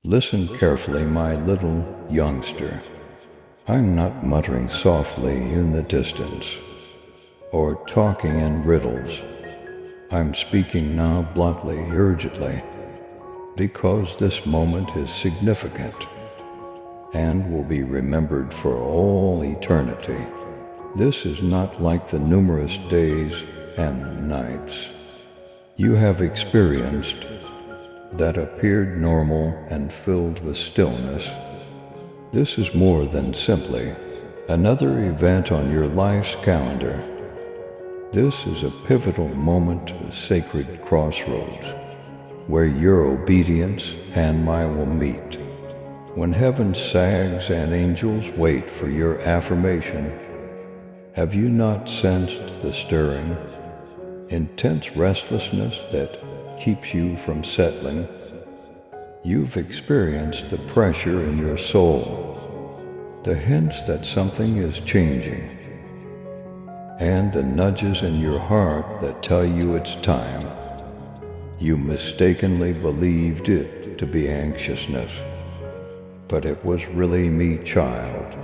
Listen carefully, my little youngster. I'm not muttering softly in the distance or talking in riddles. I'm speaking now bluntly, urgently, because this moment is significant and will be remembered for all eternity. This is not like the numerous days and nights you have experienced that appeared normal and filled with stillness. This is more than simply another event on your life's calendar. This is a pivotal moment, a sacred crossroads, where your obedience and mine will meet. When heaven sags and angels wait for your affirmation, have you not sensed the stirring, intense restlessness that keeps you from settling? You've experienced the pressure in your soul, the hints that something is changing, and the nudges in your heart that tell you it's time. You mistakenly believed it to be anxiousness, but it was really me, child.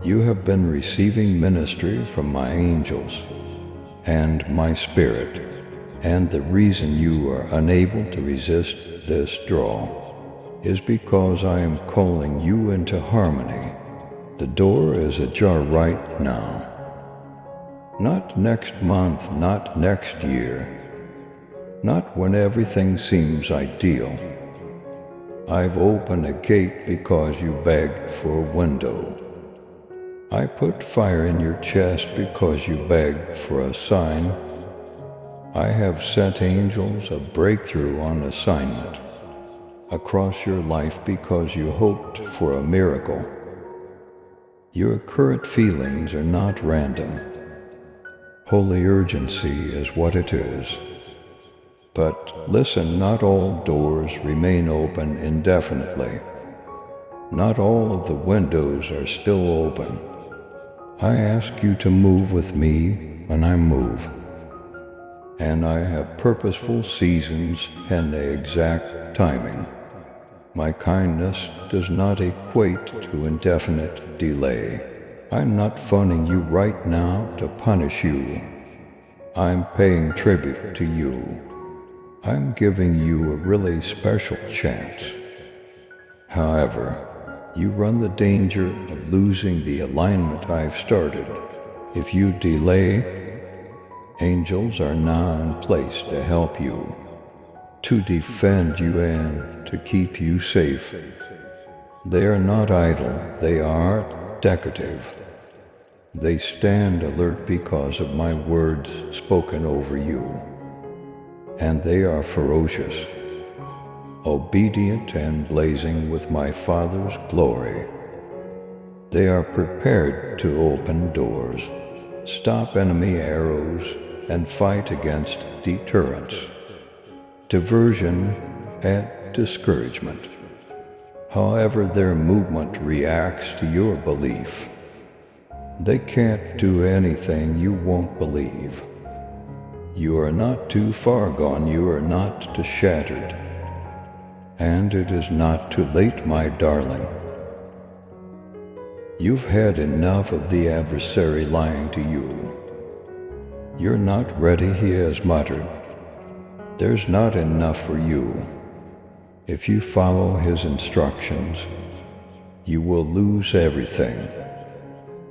You have been receiving ministry from my angels and my spirit, and the reason you are unable to resist this draw is because I am calling you into harmony. The door is ajar right now. Not next month, not next year, not when everything seems ideal. I've opened a gate because you begged for a window. I put fire in your chest because you begged for a sign. I have sent angels of breakthrough on assignment across your life because you hoped for a miracle. Your current feelings are not random. Holy urgency is what it is. But listen, not all doors remain open indefinitely. Not all of the windows are still open. I ask you to move with me when I move. And I have purposeful seasons and the exact timing. My kindness does not equate to indefinite delay. I'm not phoning you right now to punish you. I'm paying tribute to you. I'm giving you a really special chance. However, you run the danger of losing the alignment I've started. If you delay, angels are now in place to help you, to defend you and to keep you safe. They are not idle, they are decorative. They stand alert because of my words spoken over you. And they are ferocious, obedient and blazing with my Father's glory. They are prepared to open doors, stop enemy arrows, and fight against deterrence, diversion, and discouragement. However their movement reacts to your belief, they can't do anything you won't believe. You are not too far gone, you are not too shattered. And it is not too late, my darling. You've had enough of the adversary lying to you. You're not ready, he has muttered. There's not enough for you. If you follow his instructions, you will lose everything.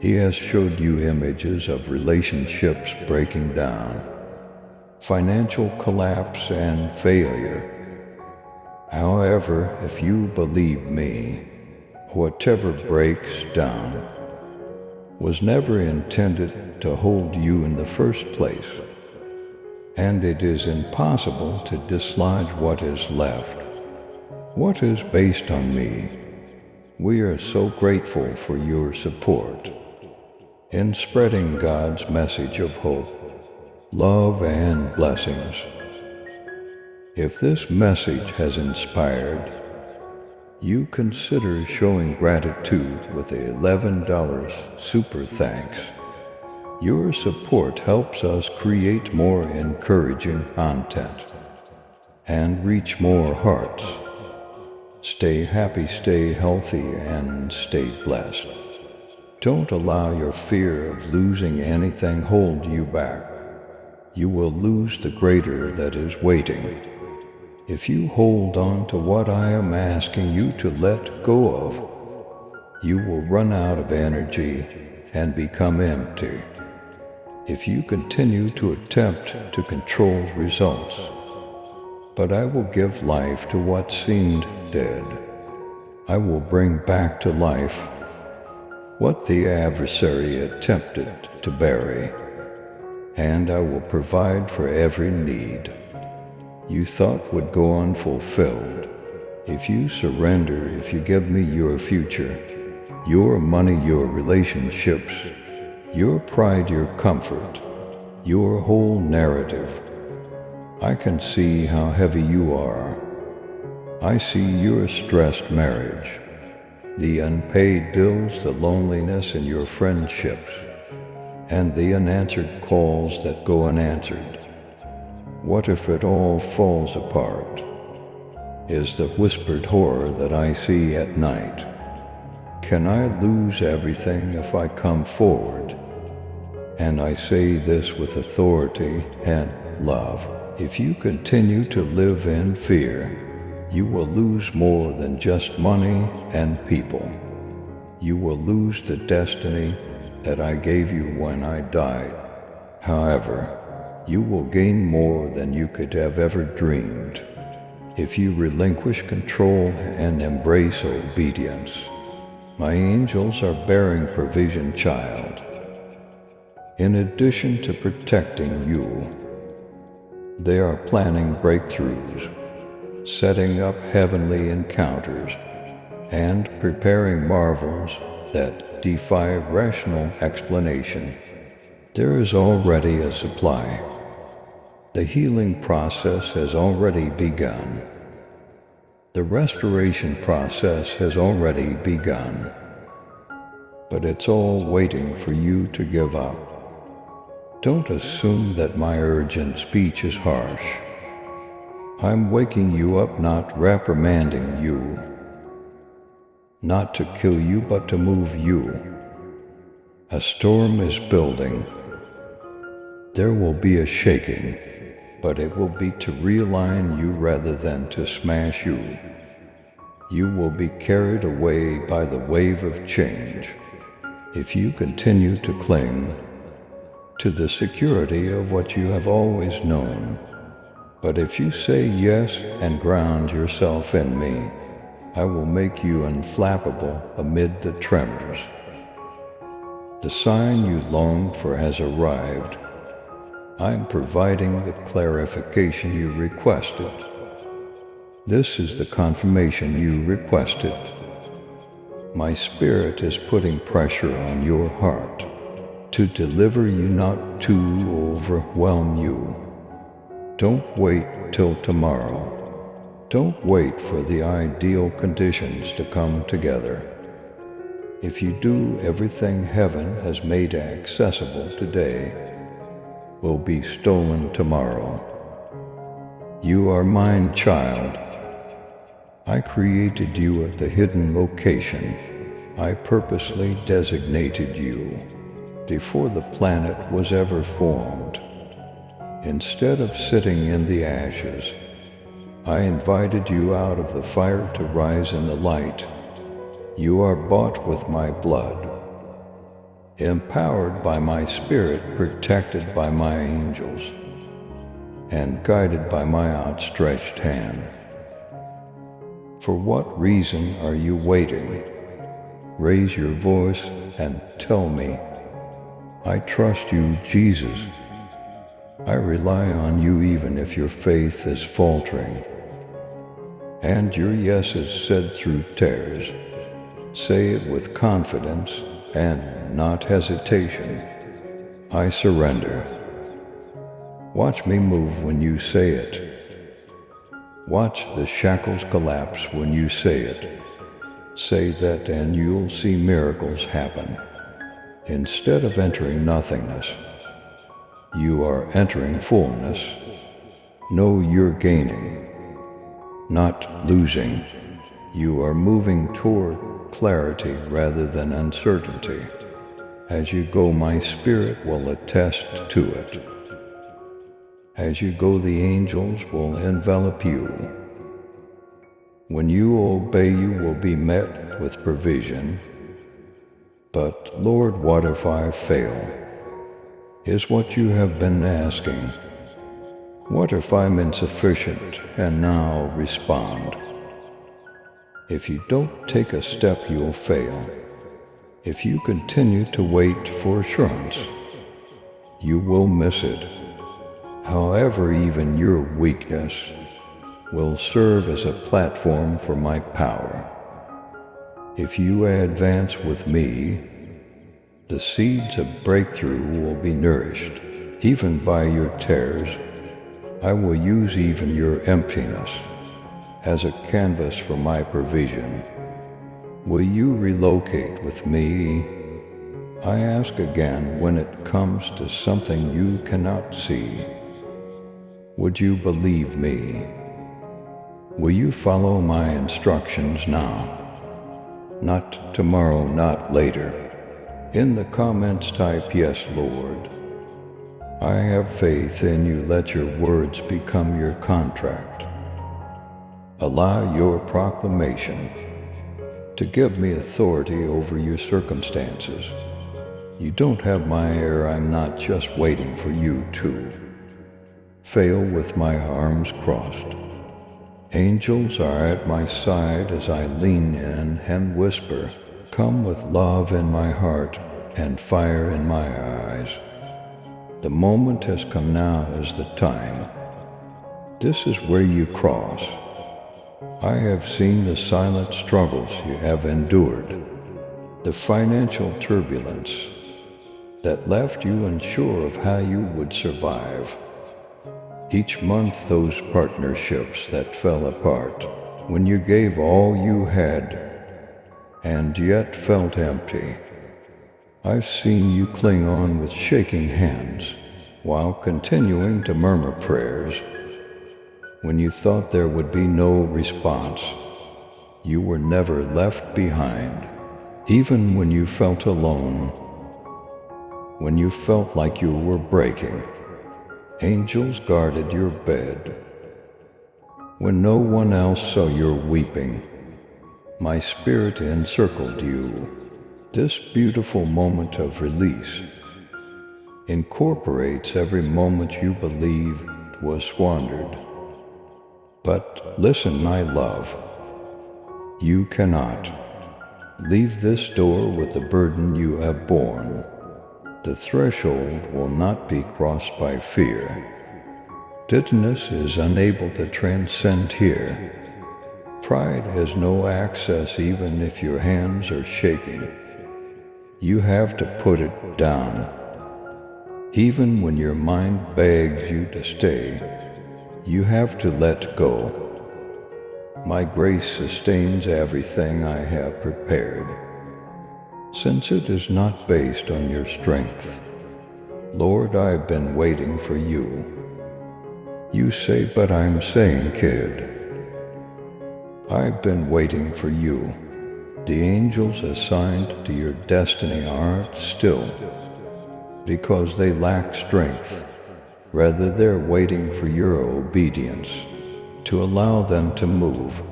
He has showed you images of relationships breaking down, financial collapse and failure. However, if you believe me, whatever breaks down was never intended to hold you in the first place, and it is impossible to dislodge what is left, what is based on me. We are so grateful for your support in spreading God's message of hope, love, and blessings. If this message has inspired, you consider showing gratitude with a $11 super thanks. Your support helps us create more encouraging content and reach more hearts. Stay happy, stay healthy, and stay blessed. Don't allow your fear of losing anything hold you back. You will lose the greater that is waiting. If you hold on to what I am asking you to let go of, you will run out of energy and become empty. If you continue to attempt to control results, but I will give life to what seemed dead. I will bring back to life what the adversary attempted to bury, and I will provide for every need you thought would go unfulfilled. If you surrender, if you give me your future, your money, your relationships, your pride, your comfort, your whole narrative, I can see how heavy you are. I see your stressed marriage, the unpaid bills, the loneliness in your friendships, and the unanswered calls that go unanswered. What if it all falls apart? Is the whispered horror that I see at night. Can I lose everything if I come forward? And I say this with authority and love. If you continue to live in fear, you will lose more than just money and people. You will lose the destiny that I gave you when I died. However, you will gain more than you could have ever dreamed if you relinquish control and embrace obedience. My angels are bearing provision, child. In addition to protecting you, they are planning breakthroughs, setting up heavenly encounters, and preparing marvels that defy rational explanation. There is already a supply. The healing process has already begun. The restoration process has already begun. But it's all waiting for you to give up. Don't assume that my urgent speech is harsh. I'm waking you up, not reprimanding you. Not to kill you, but to move you. A storm is building. There will be a shaking, but it will be to realign you rather than to smash you. You will be carried away by the wave of change if you continue to cling to the security of what you have always known. But if you say yes and ground yourself in me, I will make you unflappable amid the tremors. The sign you longed for has arrived. I'm providing the clarification you requested. This is the confirmation you requested. My spirit is putting pressure on your heart to deliver you, not to overwhelm you. Don't wait till tomorrow. Don't wait for the ideal conditions to come together. If you do, everything heaven has made accessible today will be stolen tomorrow. You are mine, child. I created you at the hidden location. I purposely designated you before the planet was ever formed. Instead of sitting in the ashes, I invited you out of the fire to rise in the light. You are bought with my blood, empowered by my spirit, protected by my angels, and guided by my outstretched hand. For what reason are you waiting? Raise your voice and tell me. I trust you, Jesus. I rely on you even if your faith is faltering, and your yes is said through tears. Say it with confidence and not hesitation. I surrender. Watch me move when you say it. Watch the shackles collapse when you say it. Say that and you'll see miracles happen. Instead of entering nothingness, you are entering fullness. Know you're gaining, not losing. You are moving toward clarity rather than uncertainty. As you go, my spirit will attest to it. As you go, the angels will envelop you. When you obey, you will be met with provision. But, Lord, what if I fail? Is what you have been asking. What if I'm insufficient and now respond? If you don't take a step, you'll fail. If you continue to wait for assurance, you will miss it. However, even your weakness will serve as a platform for my power. If you advance with me, the seeds of breakthrough will be nourished. Even by your tears, I will use even your emptiness as a canvas for my provision. Will you relocate with me? I ask again, when it comes to something you cannot see, would you believe me? Will you follow my instructions now? Not tomorrow, not later. In the comments type, yes, Lord. I have faith in you. Let your words become your contract. Allow your proclamation to give me authority over your circumstances. You don't have my ear. I'm not just waiting for you to fail with my arms crossed. Angels are at my side as I lean in and whisper, come with love in my heart and fire in my eyes. The moment has come, now is the time. This is where you cross. I have seen the silent struggles you have endured, the financial turbulence that left you unsure of how you would survive. Each month, those partnerships that fell apart when you gave all you had and yet felt empty. I've seen you cling on with shaking hands while continuing to murmur prayers. When you thought there would be no response, you were never left behind. Even when you felt alone, when you felt like you were breaking, angels guarded your bed. When no one else saw your weeping, my spirit encircled you. This beautiful moment of release incorporates every moment you believed was squandered. But listen, my love, you cannot leave this door with the burden you have borne. The threshold will not be crossed by fear. Deadness is unable to transcend here. Pride has no access even if your hands are shaking. You have to put it down. Even when your mind begs you to stay, you have to let go. My grace sustains everything I have prepared, since it is not based on your strength. Lord, I've been waiting for you. You say, but I'm saying, kid, I've been waiting for you. The angels assigned to your destiny aren't still because they lack strength. Rather, they're waiting for your obedience to allow them to move.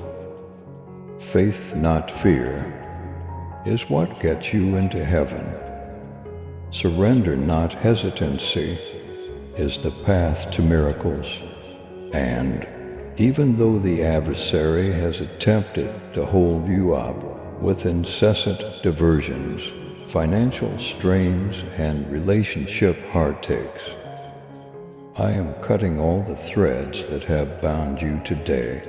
Faith, not fear, is what gets you into heaven. Surrender, not hesitancy, is the path to miracles. And even though the adversary has attempted to hold you up with incessant diversions, financial strains, and relationship heartaches, I am cutting all the threads that have bound you today.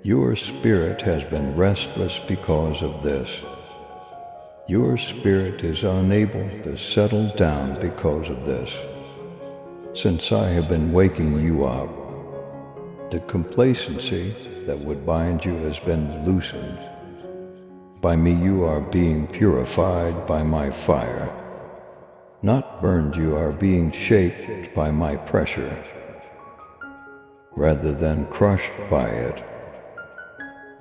Your spirit has been restless because of this. Your spirit is unable to settle down because of this. Since I have been waking you up, the complacency that would bind you has been loosened. By me you are being purified by my fire. Not burned, you are being shaped by my pressure, rather than crushed by it.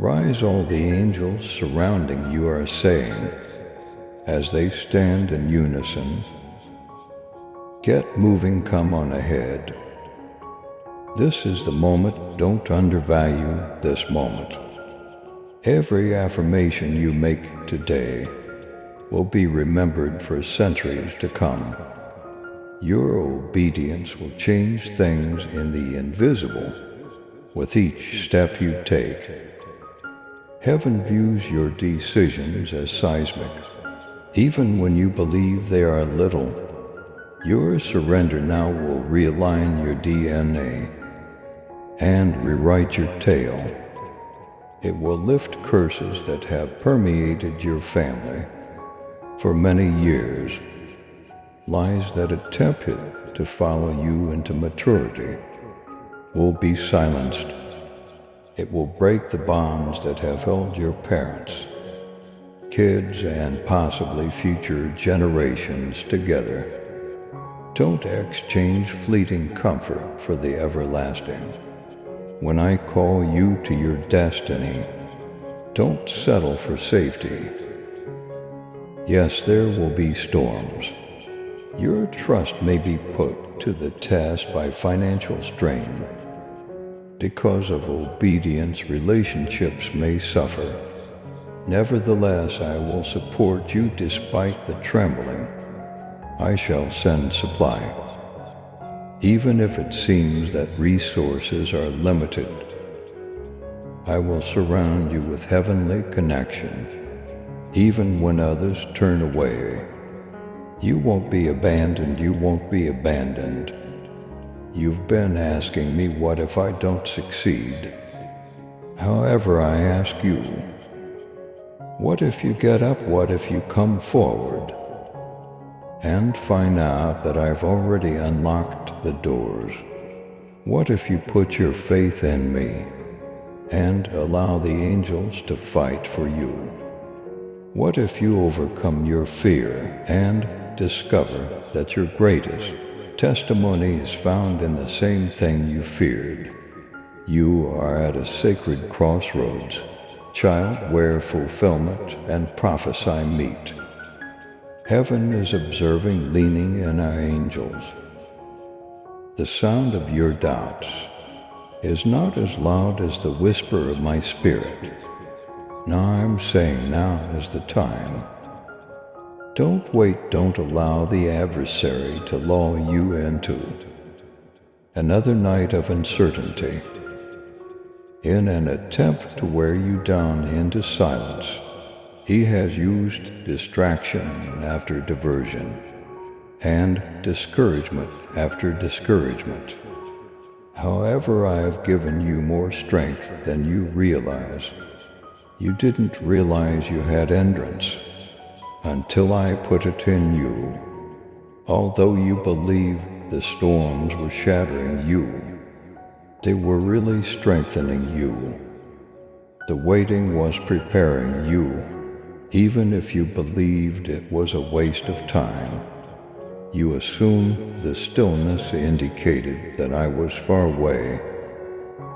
Rise, all the angels surrounding you are saying, as they stand in unison, get moving, come on ahead. This is the moment, don't undervalue this moment. Every affirmation you make today will be remembered for centuries to come. Your obedience will change things in the invisible with each step you take. Heaven views your decisions as seismic. Even when you believe they are little, your surrender now will realign your DNA and rewrite your tale. It will lift curses that have permeated your family for many years. Lies that attempted to follow you into maturity will be silenced. It will break the bonds that have held your parents, kids, and possibly future generations together. Don't exchange fleeting comfort for the everlasting. When I call you to your destiny, don't settle for safety. Yes, there will be storms. Your trust may be put to the test by financial strain. Because of obedience, relationships may suffer. Nevertheless, I will support you despite the trembling. I shall send supply. Even if it seems that resources are limited, I will surround you with heavenly connection. Even when others turn away, you won't be abandoned, you won't be abandoned. You've been asking me, what if I don't succeed? However, I ask you, what if you get up, what if you come forward and find out that I've already unlocked the doors? What if you put your faith in me and allow the angels to fight for you? What if you overcome your fear and discover that your greatest testimony is found in the same thing you feared? You are at a sacred crossroads, child, where fulfillment and prophecy meet. Heaven is observing, leaning in our angels. The sound of your doubts is not as loud as the whisper of my spirit. Now I'm saying, now is the time. Don't wait, don't allow the adversary to lull you into another night of uncertainty. In an attempt to wear you down into silence, he has used distraction after diversion and discouragement after discouragement. However, I have given you more strength than you realize. You didn't realize you had endurance until I put it in you. Although you believe the storms were shattering you, they were really strengthening you. The waiting was preparing you. Even if you believed it was a waste of time, you assumed the stillness indicated that I was far away.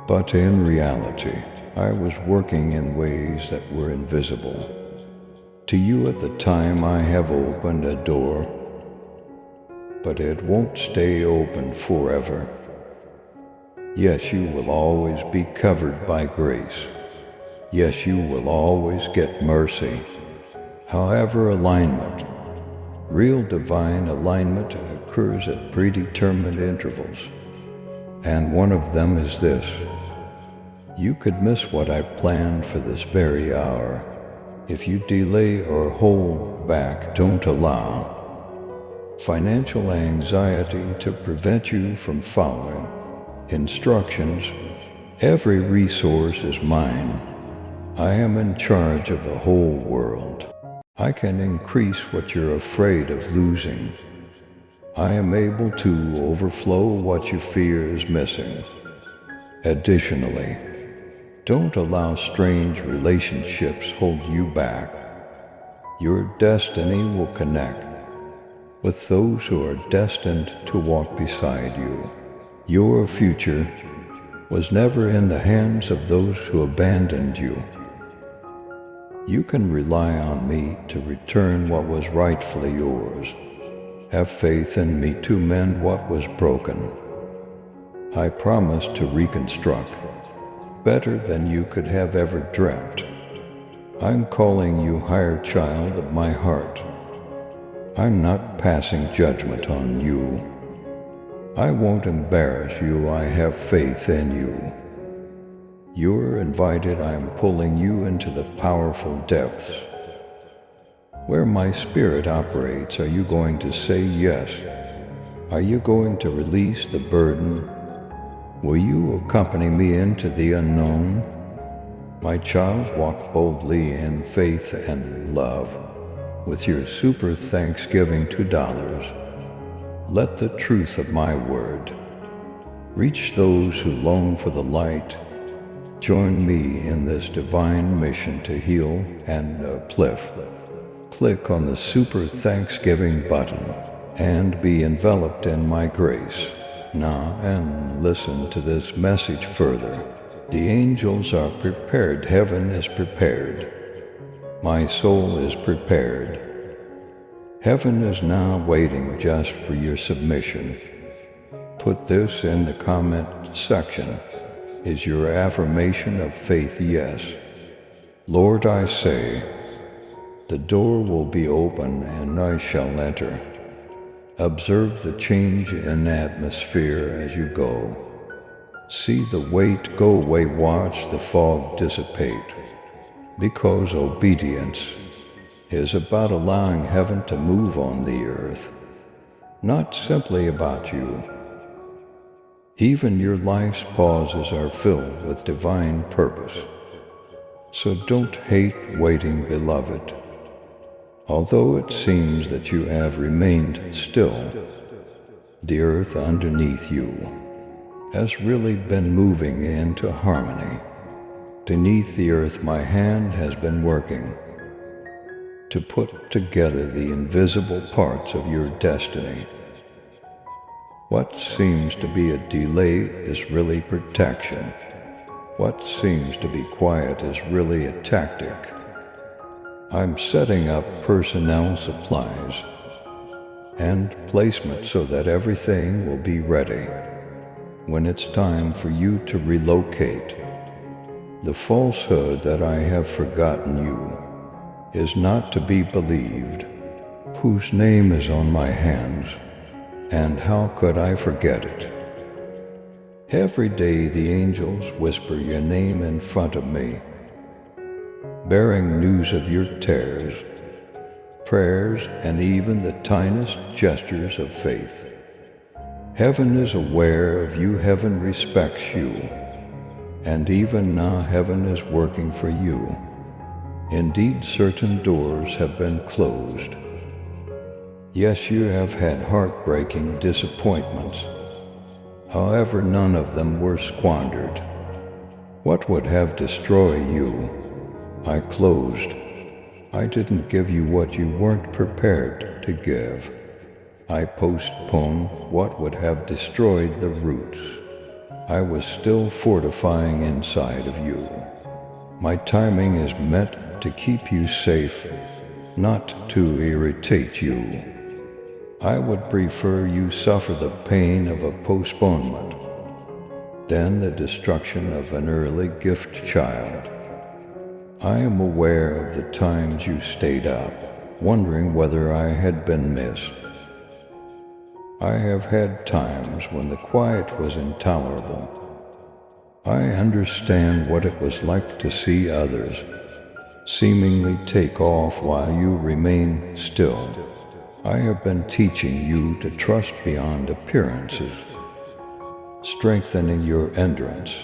But in reality, I was working in ways that were invisible. To you at the time, I have opened a door, but it won't stay open forever. Yes, you will always be covered by grace. Yes, you will always get mercy. However, alignment, real divine alignment, occurs at predetermined intervals. And one of them is this: you could miss what I planned for this very hour. If you delay or hold back, don't allow financial anxiety to prevent you from following instructions. Every resource is mine. I am in charge of the whole world. I can increase what you're afraid of losing. I am able to overflow what you fear is missing. Additionally, don't allow strange relationships hold you back. Your destiny will connect with those who are destined to walk beside you. Your future was never in the hands of those who abandoned you. You can rely on me to return what was rightfully yours. Have faith in me to mend what was broken. I promise to reconstruct better than you could have ever dreamt. I'm calling you higher child of my heart. I'm not passing judgment on you. I won't embarrass you, I have faith in you. You're invited, I'm pulling you into the powerful depths. Where my spirit operates, are you going to say yes? Are you going to release the burden? Will you accompany me into the unknown? My child, walk boldly in faith and love. With your super Thanksgiving $2, let the truth of my word reach those who long for the light. Join me in this divine mission to heal and uplift. Click on the Super Thanksgiving button and be enveloped in my grace. Now, and listen to this message further. The angels are prepared. Heaven is prepared. My soul is prepared. Heaven is now waiting just for your submission. Put this in the comment section. Is your affirmation of faith yes? Lord, I say, the door will be open and I shall enter. Observe the change in atmosphere as you go. See the weight go away, watch the fog dissipate. Because obedience is about allowing heaven to move on the earth, not simply about you. Even your life's pauses are filled with divine purpose. So don't hate waiting, beloved. Although it seems that you have remained still, the earth underneath you has really been moving into harmony. Beneath the earth, my hand has been working to put together the invisible parts of your destiny. What seems to be a delay is really protection. What seems to be quiet is really a tactic. I'm setting up personnel, supplies, and placement so that everything will be ready when it's time for you to relocate. The falsehood that I have forgotten you is not to be believed, whose name is on my hands, and how could I forget it? Every day the angels whisper your name in front of me, bearing news of your tears, prayers, and even the tiniest gestures of faith. Heaven is aware of you, heaven respects you, and even now heaven is working for you. Indeed, certain doors have been closed. Yes, you have had heartbreaking disappointments. However, none of them were squandered. What would have destroyed you, I closed. I didn't give you what you weren't prepared to give. I postponed what would have destroyed the roots. I was still fortifying inside of you. My timing is meant to keep you safe, not to irritate you. I would prefer you suffer the pain of a postponement than the destruction of an early gift child. I am aware of the times you stayed up, wondering whether I had been missed. I have had times when the quiet was intolerable. I understand what it was like to see others seemingly take off while you remain still. I have been teaching you to trust beyond appearances, strengthening your endurance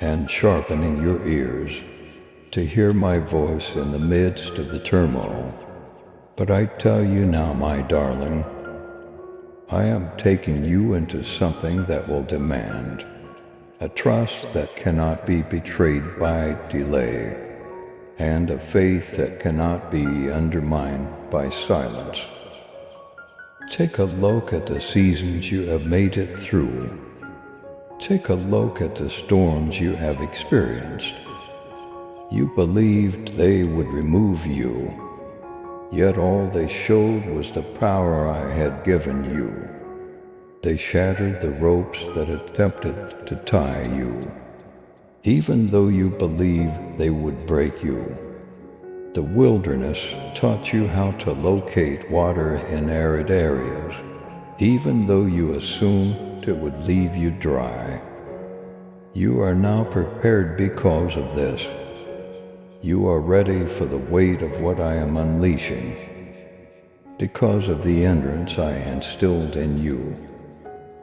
and sharpening your ears to hear my voice in the midst of the turmoil. But I tell you now, my darling, I am taking you into something that will demand a trust that cannot be betrayed by delay, and a faith that cannot be undermined by silence. Take a look at the seasons you have made it through. Take a look at the storms you have experienced. You believed they would remove you, yet all they showed was the power I had given you. They shattered the ropes that attempted to tie you, even though you believed they would break you. The wilderness taught you how to locate water in arid areas, even though you assumed it would leave you dry. You are now prepared because of this. You are ready for the weight of what I am unleashing, because of the endurance I instilled in you.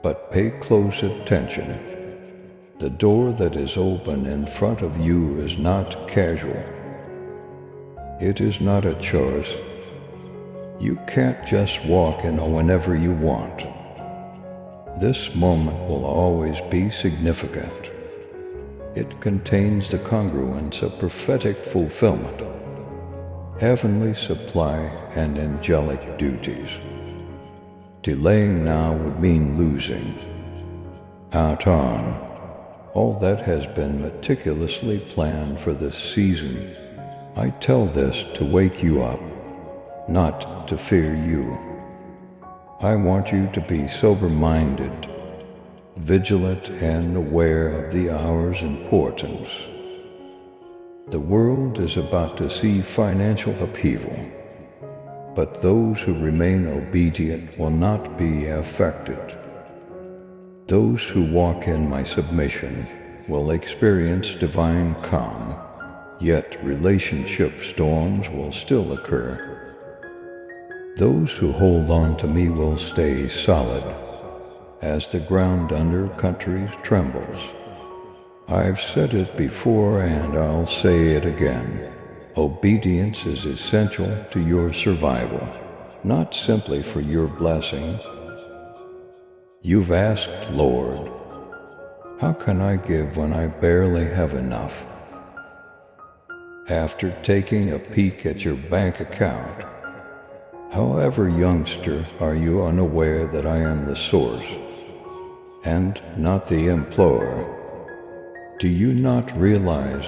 But pay close attention. The door that is open in front of you is not casual. It is not a choice. You can't just walk in whenever you want. This moment will always be significant. It contains the congruence of prophetic fulfillment, heavenly supply, and angelic duties. Delaying now would mean losing out on all that has been meticulously planned for this season. I tell this to wake you up, not to fear you. I want you to be sober-minded, vigilant, and aware of the hour's importance. The world is about to see financial upheaval, but those who remain obedient will not be affected. Those who walk in my submission will experience divine calm, yet relationship storms will still occur. Those who hold on to me will stay solid as the ground under countries trembles. I've said it before and I'll say it again. Obedience is essential to your survival, not simply for your blessings. You've asked, Lord, how can I give when I barely have enough? After taking a peek at your bank account, however, youngster, are you unaware that I am the source and not the employer? Do you not realize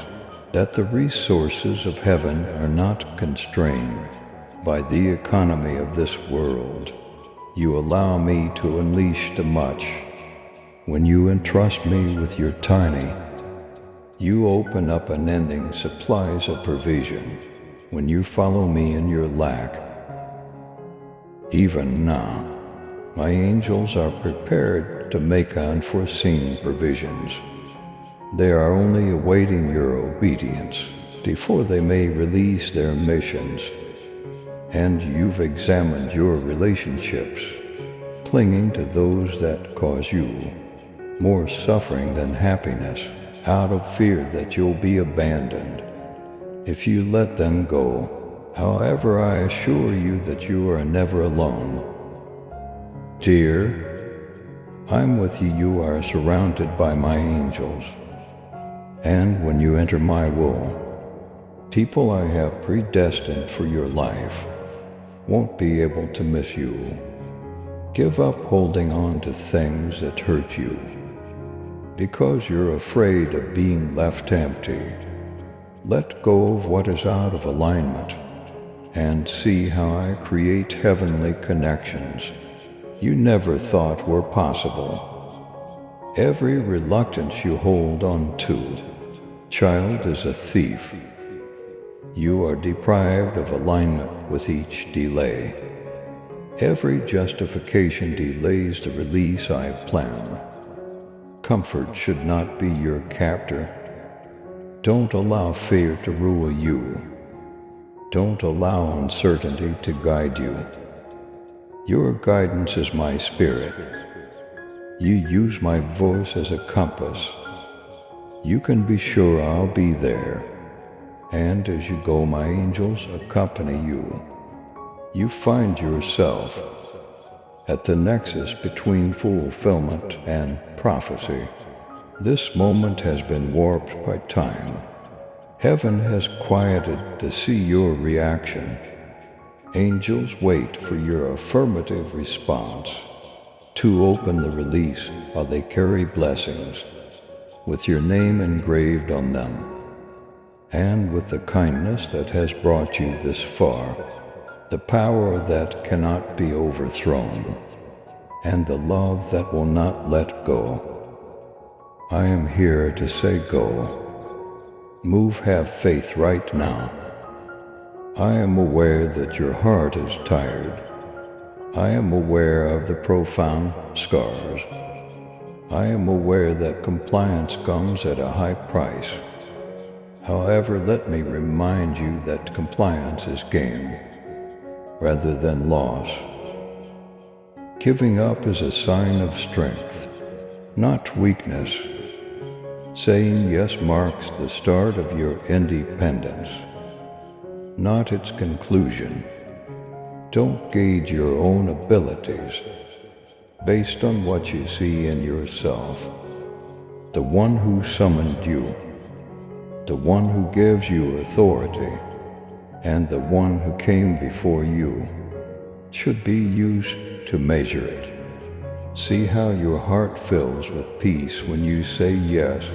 that the resources of heaven are not constrained by the economy of this world? You allow me to unleash the much. When you entrust me with your tiny, you open up unending supplies of provision. When you follow me in your lack, even now, my angels are prepared to make unforeseen provisions. They are only awaiting your obedience before they may release their missions. And you've examined your relationships, clinging to those that cause you more suffering than happiness, out of fear that you'll be abandoned if you let them go. However, I assure you that you are never alone. Dear, I'm with you. You are surrounded by my angels. And when you enter my will, people I have predestined for your life won't be able to miss you. Give up holding on to things that hurt you because you're afraid of being left empty. Let go of what is out of alignment and see how I create heavenly connections you never thought were possible. Every reluctance you hold on to, child, is a thief. You are deprived of alignment with each delay. Every justification delays the release I've planned. Comfort should not be your captor. Don't allow fear to rule you. Don't allow uncertainty to guide you. Your guidance is my spirit. You use my voice as a compass. You can be sure I'll be there. And as you go, my angels accompany you. You find yourself at the nexus between fulfillment and prophecy. This moment has been warped by time. Heaven has quieted to see your reaction. Angels wait for your affirmative response to open the release while they carry blessings with your name engraved on them. and with the kindness that has brought you this far, the power that cannot be overthrown, and the love that will not let go. I am here to say go. Move, have faith right now. I am aware that your heart is tired. I am aware of the profound scars. I am aware that compliance comes at a high price. However, let me remind you that compliance is gain rather than loss. Giving up is a sign of strength, not weakness. Saying yes marks the start of your independence, not its conclusion. Don't gauge your own abilities based on what you see in yourself. The one who summoned you, the one who gives you authority, and the one who came before you should be used to measure it. See how your heart fills with peace when you say yes.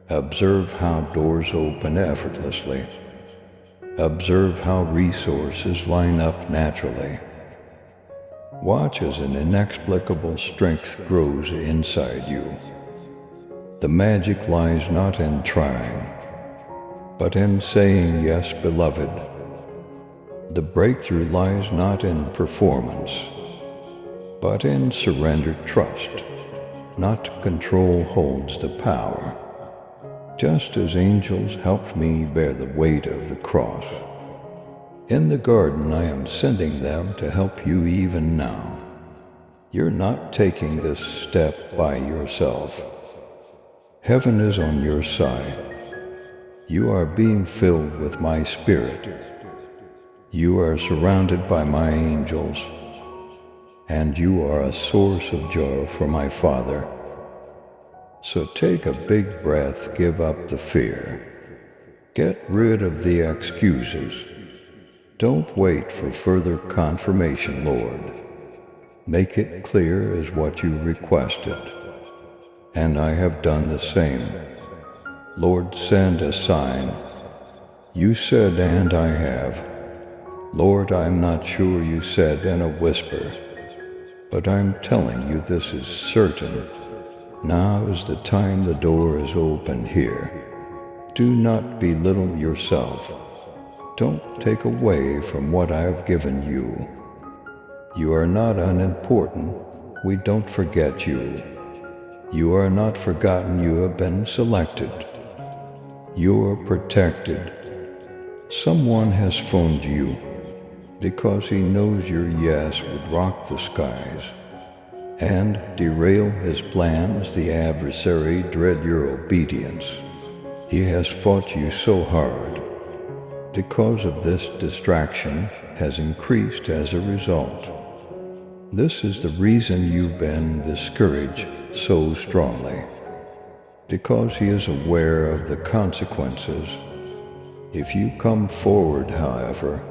Observe how doors open effortlessly. Observe how resources line up naturally. Watch as an inexplicable strength grows inside you. The magic lies not in trying, but in saying yes, beloved. The breakthrough lies not in performance, but in surrendered trust. Not control holds the power. Just as angels helped me bear the weight of the cross. In the garden, I am sending them to help you even now. You're not taking this step by yourself. Heaven is on your side. You are being filled with my spirit. You are surrounded by my angels, and you are a source of joy for my Father. So take a big breath, give up the fear. Get rid of the excuses. Don't wait for further confirmation, Lord. Make it clear as what you requested. And I have done the same. Lord, send a sign. You said, and I have. Lord, I'm not sure you said in a whisper, but I'm telling you this is certain. Now is the time the door is open here. Do not belittle yourself. Don't take away from what I have given you. You are not unimportant. We don't forget you. You are not forgotten. You have been selected. You are protected. Someone has phoned you because he knows your yes would rock the skies and derail his plans. The adversary dread your obedience. He has fought you so hard. Because of this, distraction has increased as a result. This is the reason you've been discouraged so strongly. Because he is aware of the consequences. If you come forward, however,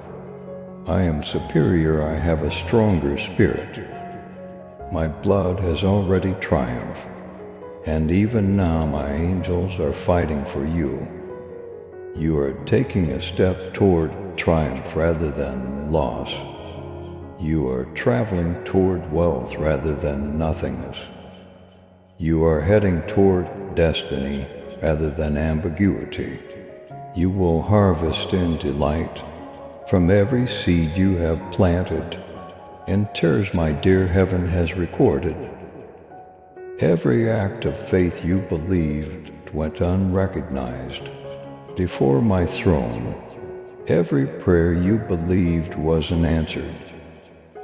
I am superior. I have a stronger spirit. My blood has already triumphed, and even now my angels are fighting for you. You are taking a step toward triumph rather than loss. You are traveling toward wealth rather than nothingness. You are heading toward destiny rather than ambiguity. You will harvest in delight from every seed you have planted. In tears, my dear, heaven has recorded. Every act of faith you believed went unrecognized before my throne. Every prayer you believed wasn't answered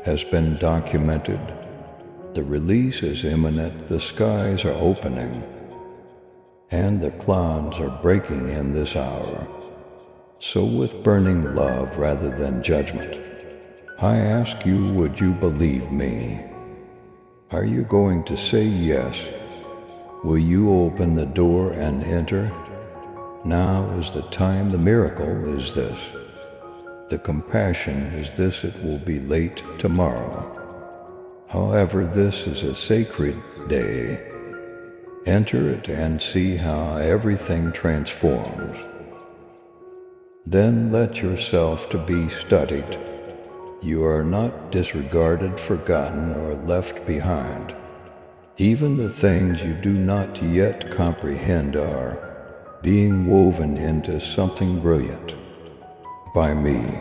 has been documented. The release is imminent. The skies are opening, and the clouds are breaking in this hour. So with burning love rather than judgment, I ask you, would you believe me? Are you going to say yes? Will you open the door and enter? Now is the time. The miracle is this. The compassion is this. It will be late tomorrow. However, this is a sacred day. Enter it and see how everything transforms. Then let yourself to be studied. You are not disregarded, forgotten, or left behind. Even the things you do not yet comprehend are being woven into something brilliant by me.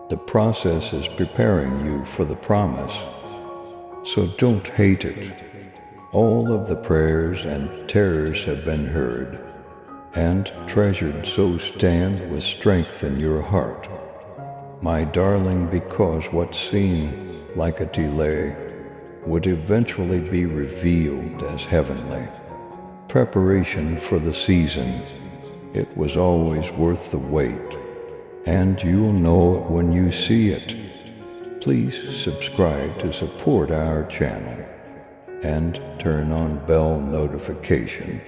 The process is preparing you for the promise, so don't hate it. All of the prayers and terrors have been heard and treasured, so stand with strength in your heart, my darling, because what seemed like a delay would eventually be revealed as heavenly preparation for the season. It was always worth the wait, and you'll know it when you see it. Please subscribe to support our channel and turn on bell notification